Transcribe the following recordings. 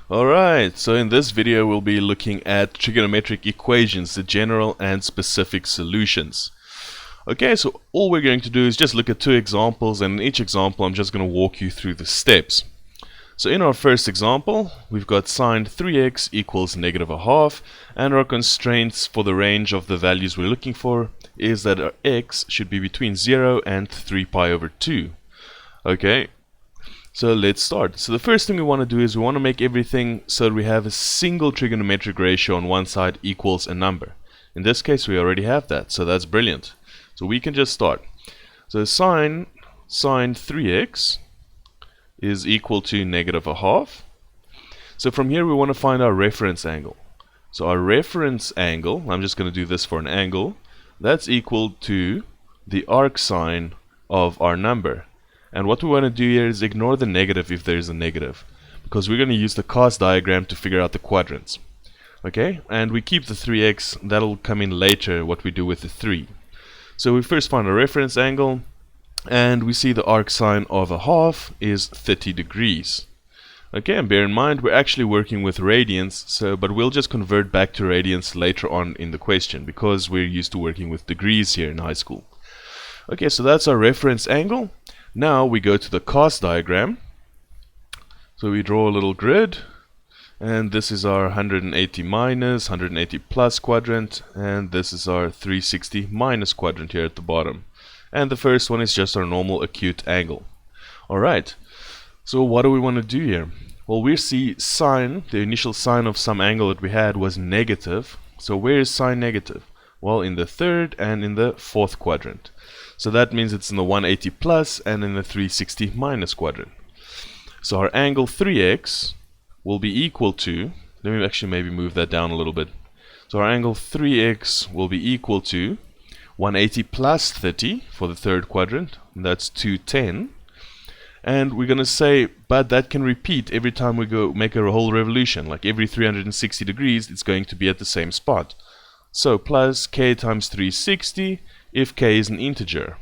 Alright, so in this video we'll be looking at trigonometric equations, the general and specific solutions. Okay, so all we're going to do is just look at two examples, and in each example I'm just going to walk you through the steps. So in our first example, we've got sine 3x equals negative a half, and our constraints for the range of the values we're looking for is that our x should be between 0 and 3 pi over 2. Okay, so let's start. So the first thing we want to do is we want to make everything so that we have a single trigonometric ratio on one side equals a number. In this case we already have that, so that's brilliant. So we can just start. So sine 3x is equal to negative a half. So from here we want to find our reference angle. So our reference angle, I'm just going to do this for an angle, that's equal to the arc sine of our number. And what we want to do here is ignore the negative if there is a negative, because we're going to use the cos diagram to figure out the quadrants. Okay, and we keep the 3x, that'll come in later what we do with the 3. So we first find a reference angle, and we see the arc sine of a half is 30 degrees. Okay, and bear in mind we're actually working with radians, but we'll just convert back to radians later on in the question because we're used to working with degrees here in high school. Okay, so that's our reference angle. Now we go to the cos diagram. So we draw a little grid, and this is our 180 minus, 180 plus quadrant, and this is our 360 minus quadrant here at the bottom. And the first one is just our normal acute angle. Alright, so what do we want to do here? Well, we see sine, the initial sign of some angle that we had was negative. So where is sine negative? Well, in the third and in the fourth quadrant. So that means it's in the 180 plus and in the 360 minus quadrant. So our angle 3x will be equal to, let me actually maybe move that down a little bit. So our angle 3x will be equal to 180 plus 30 for the third quadrant, and that's 210. And we're going to say, but that can repeat every time we go make a whole revolution, like every 360 degrees it's going to be at the same spot. So plus k times 360 if k is an integer.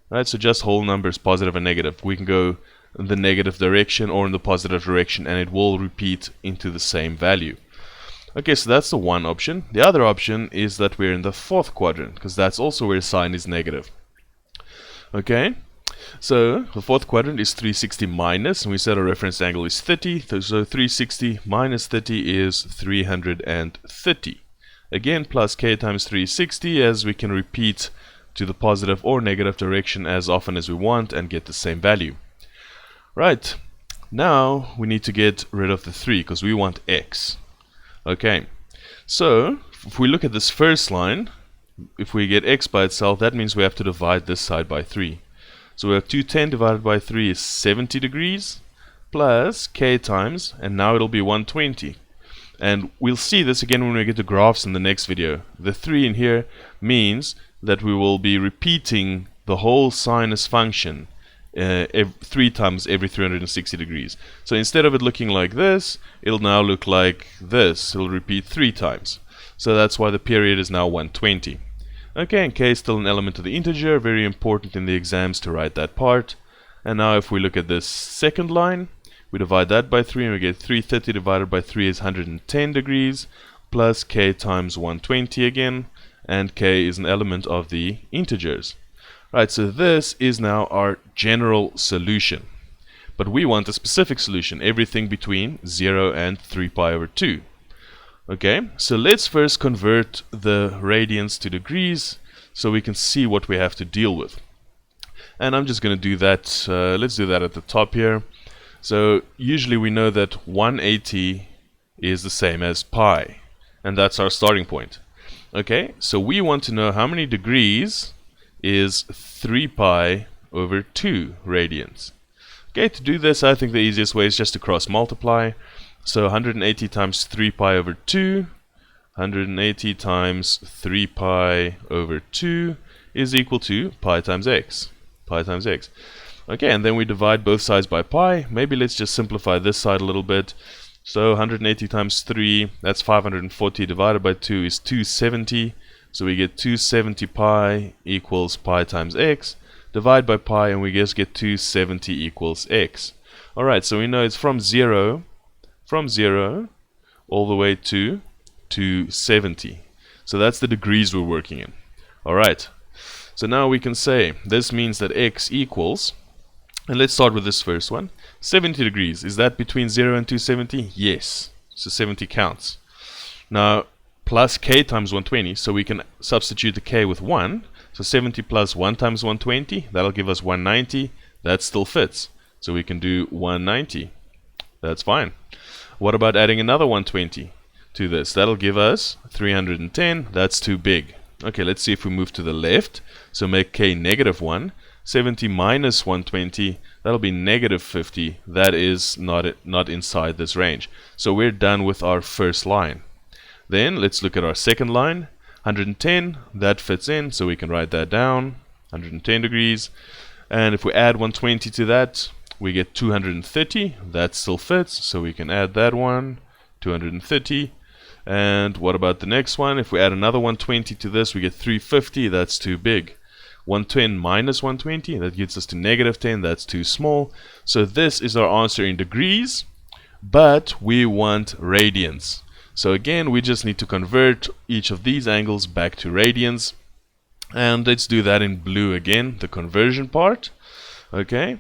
Right, so just whole numbers, positive and negative. We can go in the negative direction or in the positive direction, and it will repeat into the same value. Okay, so that's the one option. The other option is that we're in the fourth quadrant, because that's also where sine is negative. Okay, so the fourth quadrant is 360 minus, and we said our reference angle is 30, so 360 minus 30 is 330. Again, plus k times 360, as we can repeat to the positive or negative direction as often as we want and get the same value. Right, now we need to get rid of the 3 because we want x. Okay, so if we look at this first line, if we get x by itself, that means we have to divide this side by 3. So we have 210 divided by 3 is 70 degrees plus k times, and now it'll be 120. And we'll see this again when we get to graphs in the next video. The 3 in here means that we will be repeating the whole sinus function 3 times every 360 degrees. So instead of it looking like this, it'll now look like this. It'll repeat 3 times. So that's why the period is now 120. Okay, and k is still an element of the integer, very important in the exams to write that part. And now if we look at this second line, we divide that by 3 and we get 330 divided by 3 is 110 degrees plus k times 120 again, and k is an element of the integers. Right, so this is now our general solution. But we want a specific solution, everything between 0 and 3 pi over 2. Okay, so let's first convert the radians to degrees so we can see what we have to deal with. And I'm just going to do that, let's do that at the top here. So usually we know that 180 is the same as pi, and that's our starting point. Okay, so we want to know how many degrees is 3 pi over 2 radians. Okay, to do this I think the easiest way is just to cross multiply. So 180 times 3 pi over 2, 180 times 3 pi over 2 is equal to pi times x. Pi times x. Okay, and then we divide both sides by pi. Maybe let's just simplify this side a little bit. So 180 times 3, that's 540 divided by 2 is 270. So we get 270 pi equals pi times x. Divide by pi and we just get 270 equals x. Alright, so we know it's from 0 from 0 all the way to 270. So that's the degrees we're working in. Alright, so now we can say this means that x equals, and let's start with this first one, 70 degrees. Is that between 0 and 270? Yes. So 70 counts. Now, plus k times 120, so we can substitute the k with 1. So 70 plus 1 times 120, that'll give us 190. That still fits. So we can do 190. That's fine. What about adding another 120 to this? That'll give us 310. That's too big. Okay, let's see if we move to the left. So make k negative 1. 70 minus 120, that'll be negative 50. That is not inside this range. So we're done with our first line. Then let's look at our second line. 110, that fits in, so we can write that down. 110 degrees. And if we add 120 to that, we get 230. That still fits, so we can add that one. 230. And what about the next one? If we add another 120 to this, we get 350. That's too big. 110 minus 120, that gets us to negative 10. That's too small. So this is our answer in degrees, but we want radians. So again, we just need to convert each of these angles back to radians. And let's do that in blue again, the conversion part. Okay.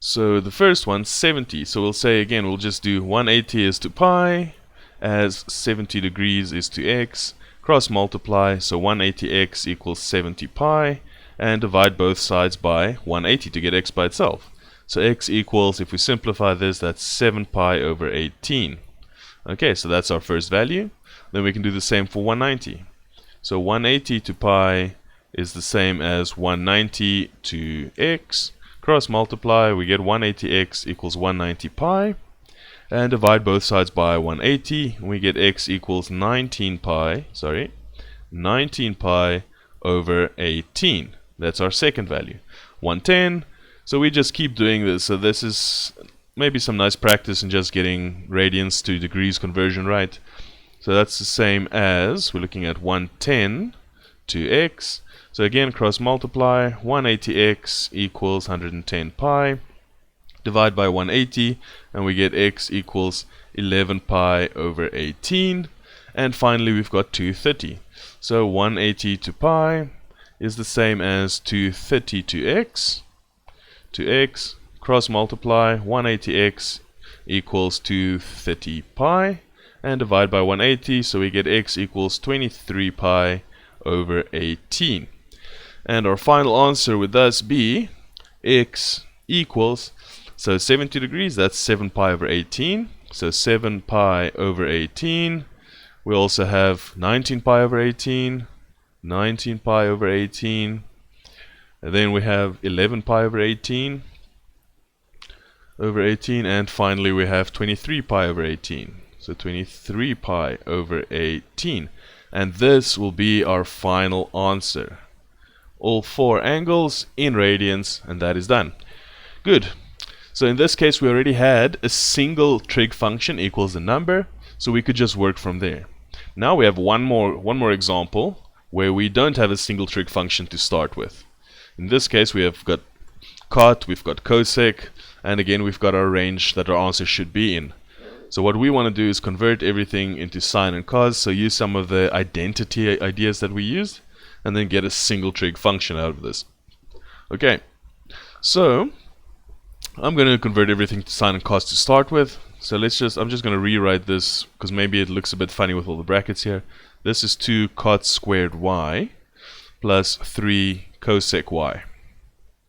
So the first one, 70. So we'll say again, we'll just do 180 is to pi, as 70 degrees is to x. Cross multiply, so 180x equals 70 pi, and divide both sides by 180 to get x by itself. So x equals, if we simplify this, that's 7 pi over 18. Okay, so that's our first value. Then we can do the same for 190. So 180 to pi is the same as 190 to x. Cross multiply, we get 180x equals 190 pi. And divide both sides by 180, and we get x equals 19 pi over 18. That's our second value. 110. So we just keep doing this. So this is maybe some nice practice in just getting radians to degrees conversion right. So that's the same as, we're looking at 110 to x. So again, cross multiply, 180x equals 110 pi. Divide by 180, and we get x equals 11 pi over 18. And finally, we've got 230. So 180 to pi is the same as 230 to x. Cross multiply, 180x equals 230 pi. And divide by 180, so we get x equals 23 pi over 18. And our final answer would thus be x equals, so 70 degrees, that's 7 pi over 18. So 7 pi over 18. We also have 19 pi over 18. 19 pi over 18. And then we have 11 pi over 18. And finally we have 23 pi over 18. So 23 pi over 18. And this will be our final answer. All four angles in radians, and that is done. Good. So in this case, we already had a single trig function equals a number, so we could just work from there. Now we have one more example where we don't have a single trig function to start with. In this case, we have got cot, we've got cosec, and again we've got our range that our answer should be in. So what we want to do is convert everything into sine and cos, so use some of the identity ideas that we used, and then get a single trig function out of this. Okay, so I'm going to convert everything to sine and cos to start with. So I'm just going to rewrite this because maybe it looks a bit funny with all the brackets here. This is 2 cot squared y plus 3 cosec y.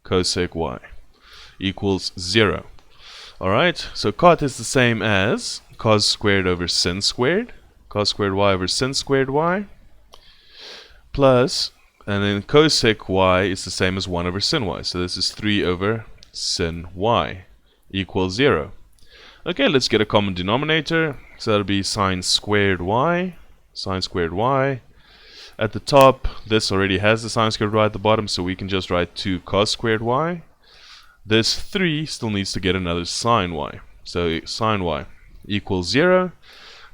Cosec y equals 0. Alright, so cot is the same as cos squared over sin squared. Cos squared y over sin squared y. Plus, and then cosec y is the same as 1 over sin y. So this is 3 over sin y equals 0. Okay, let's get a common denominator. So that'll be sine squared y. Sine squared y. At the top, this already has the sine squared y at the bottom, so we can just write 2 cos squared y. This 3 still needs to get another sine y. So sine y equals 0.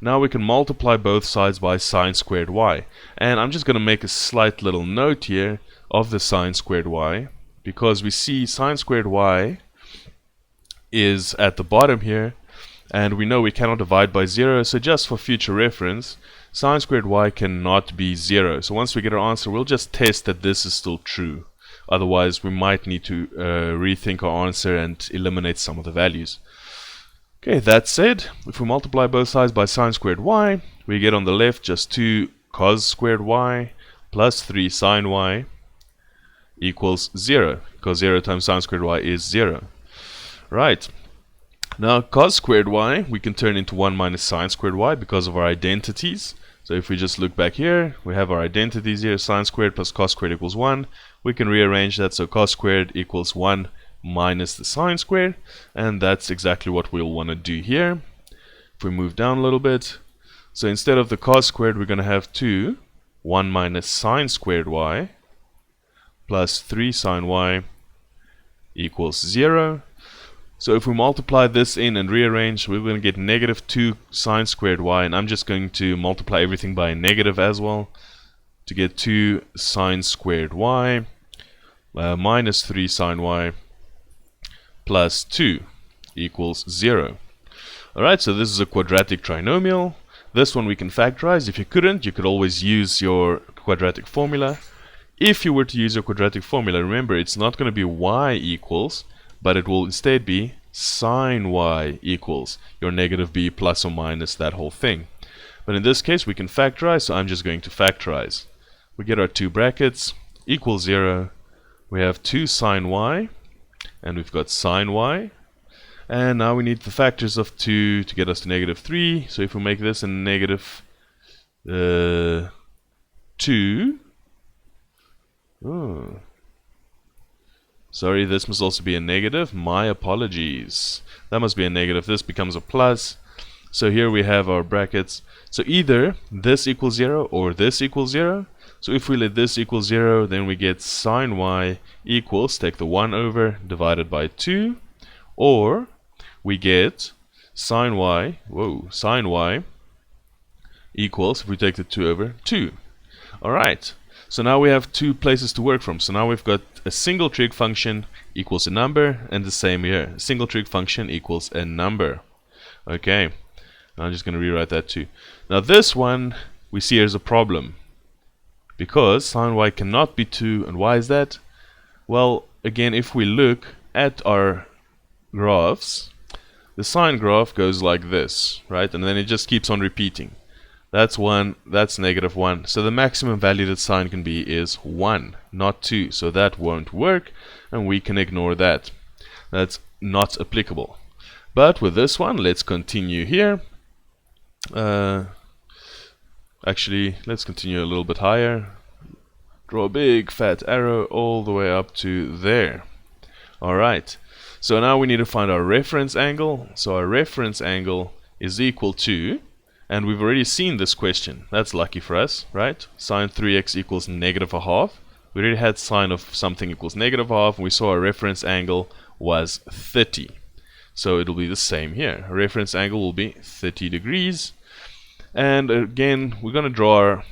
Now we can multiply both sides by sine squared y. And I'm just going to make a slight little note here of the sine squared y, because we see sine squared y is at the bottom here, And we know we cannot divide by 0, so just for future reference, sine squared y cannot be 0. So once we get our answer, we'll just test that this is still true. Otherwise, we might need to rethink our answer and eliminate some of the values. Okay, that said, if we multiply both sides by sine squared y, we get on the left just 2 cos squared y plus 3 sine y equals 0, because 0 times sine squared y is 0. Right. Now cos squared y we can turn into 1 minus sine squared y because of our identities. So if we just look back here, we have our identities here, sine squared plus cos squared equals 1. We can rearrange that, so cos squared equals 1 minus the sine squared, and that's exactly what we'll want to do here. If we move down a little bit, so instead of the cos squared, we're going to have 1 minus sine squared y plus 3 sine y equals 0. So if we multiply this in and rearrange, we're going to get negative 2 sine squared y, and I'm just going to multiply everything by a negative as well to get 2 sine squared y minus 3 sine y plus 2 equals 0. Alright, so this is a quadratic trinomial. This one we can factorize. If you couldn't, you could always use your quadratic formula. If you were to use your quadratic formula, remember it's not going to be y equals, but it will instead be sine y equals your negative b plus or minus that whole thing. But in this case we can factorize, so I'm just going to factorize. We get our two brackets equals 0. We have 2 sine y, and we've got sine y. And now we need the factors of 2 to get us to negative 3. So if we make this a negative 2, sorry, this must also be a negative. My apologies. That must be a negative. This becomes a plus. So here we have our brackets. So either this equals 0 or this equals 0. So if we let this equal 0, then we get sine y equals, take the 1 over, divided by 2. Or we get sine y equals, if we take the 2 over, 2. Alright, so now we have two places to work from. So now we've got a single trig function equals a number, and the same here. A single trig function equals a number. Okay, I'm just going to rewrite that too. Now this one we see as a problem, because sine y cannot be 2, and why is that? Well, again, if we look at our graphs, the sine graph goes like this, right? And then it just keeps on repeating. That's 1, that's negative 1. So the maximum value that sine can be is 1, not 2. So that won't work, and we can ignore that. That's not applicable. But with this one, let's continue here. Actually, let's continue a little bit higher. Draw a big fat arrow all the way up to there. Alright, so now we need to find our reference angle. So our reference angle is equal to, and we've already seen this question. That's lucky for us, right? Sine 3x equals negative a half. We already had sine of something equals negative a half, and we saw our reference angle was 30. So it'll be the same here. Our reference angle will be 30 degrees. And again, we're going to draw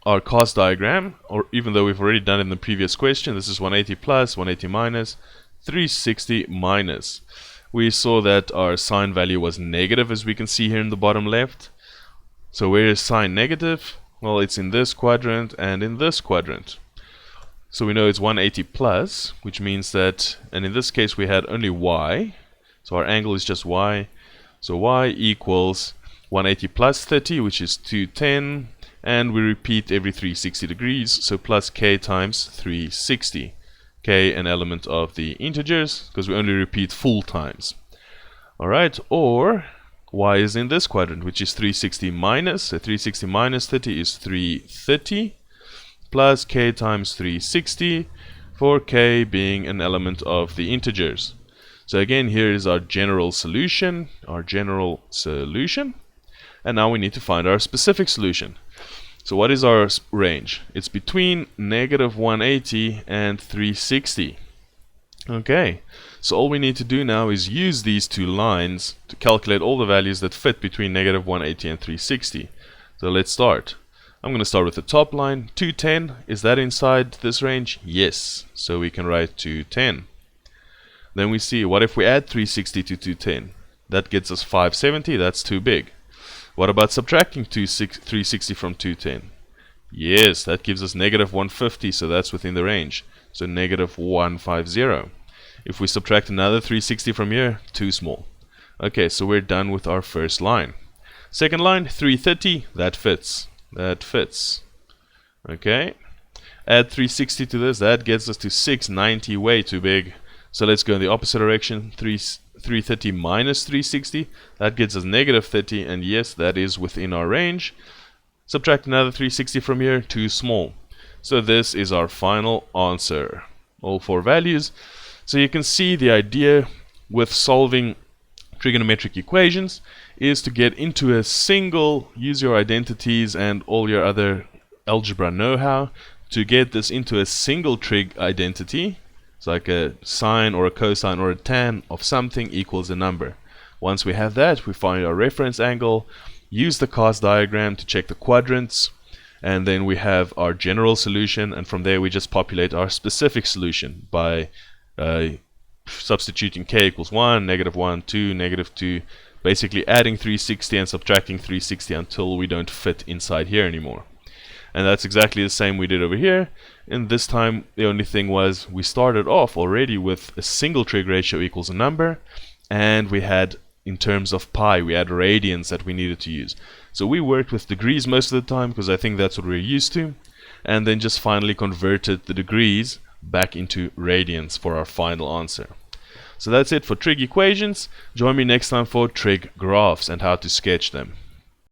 our cos diagram, or even though we've already done it in the previous question. This is 180 plus, 180 minus, 360 minus. We saw that our sine value was negative, as we can see here in the bottom left. So where is sine negative? Well, it's in this quadrant and in this quadrant. So we know it's 180 plus, which means that, and in this case we had only y, so our angle is just y. So y equals 180 plus 30, which is 210, and we repeat every 360 degrees, so plus k times 360. K an element of the integers, because we only repeat full times. Alright, or y is in this quadrant, which is 360 minus, so 360 minus 30 is 330, plus k times 360, for k being an element of the integers. So again, here is our general solution, and now we need to find our specific solution. So what is our range? It's between negative 180 and 360. Okay, so all we need to do now is use these two lines to calculate all the values that fit between negative 180 and 360. So let's start. I'm going to start with the top line, 210. Is that inside this range? Yes. So we can write 210. Then we see, what if we add 360 to 210? That gets us 570. That's too big. What about subtracting 360 from 210? Yes, that gives us negative 150, so that's within the range. So negative 150. If we subtract another 360 from here, too small. Okay, so we're done with our first line. Second line, 330, that fits. That fits. Okay. Add 360 to this, that gets us to 690, way too big. So let's go in the opposite direction. 330 minus 360, that gets us negative 30, and yes, that is within our range. Subtract another 360 from here, too small. So this is our final answer. All four values. So you can see the idea with solving trigonometric equations is to get into a single, use your identities and all your other algebra know-how to get this into a single trig identity. It's like a sine or a cosine or a tan of something equals a number. Once we have that, we find our reference angle, use the cos diagram to check the quadrants, and then we have our general solution, and from there we just populate our specific solution by substituting k equals 1, negative 1, 2, negative 2, basically adding 360 and subtracting 360 until we don't fit inside here anymore. And that's exactly the same we did over here. And this time the only thing was we started off already with a single trig ratio equals a number, and we had, in terms of pi, we had radians that we needed to use. So we worked with degrees most of the time because I think that's what we're used to, and then just finally converted the degrees back into radians for our final answer. So that's it for trig equations. Join me next time for trig graphs and how to sketch them.